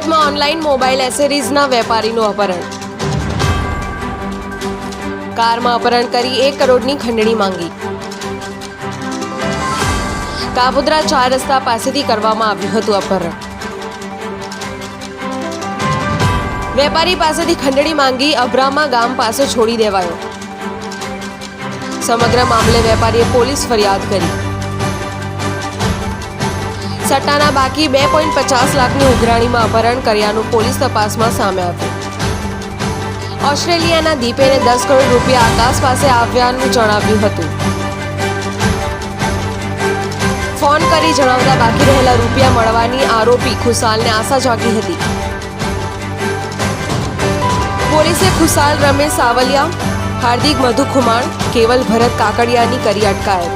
સુરતમાં online mobile એસેસરીઝના વેપારીનું અપહરણ. કારમાં અપહરણ કરી 1 કરોડની ખંડણી માંગી. કાપોદ્રા 4 રસ્તા પાસેથી કરવામાં આવ્યું હતું અપહરણ. વેપારી પાસેથી ખંડણી માંગી અભરામા ગામ પાસે છોડી દેવાયો. સમગ્ર મામલે વેપારીએ પોલીસ ફરિયાદ કરી. સટ્ટાના બાકી 2.50 લાખની ઉઘરાણીમાં અપહરણ કર્યાનું પોલીસ તપાસમાં સામે આવ્યું. ઓસ્ટ્રેલિયાના દીપેને 10 કરોડ રૂપિયા આકાશ પાસે આવ્યાનું જણાવ્યું હતું. ફોન કરી જણાવતા બાકી રહેલા રૂપિયા મળવાની આરોપી ખુશાલને આશા જાગી હતી. પોલીસે ખુશાલ રમેશ સાવલિયા, હાર્દિક મધુકુમાર, કેવલ ભરત કાકડિયાની કરી અટકાયત.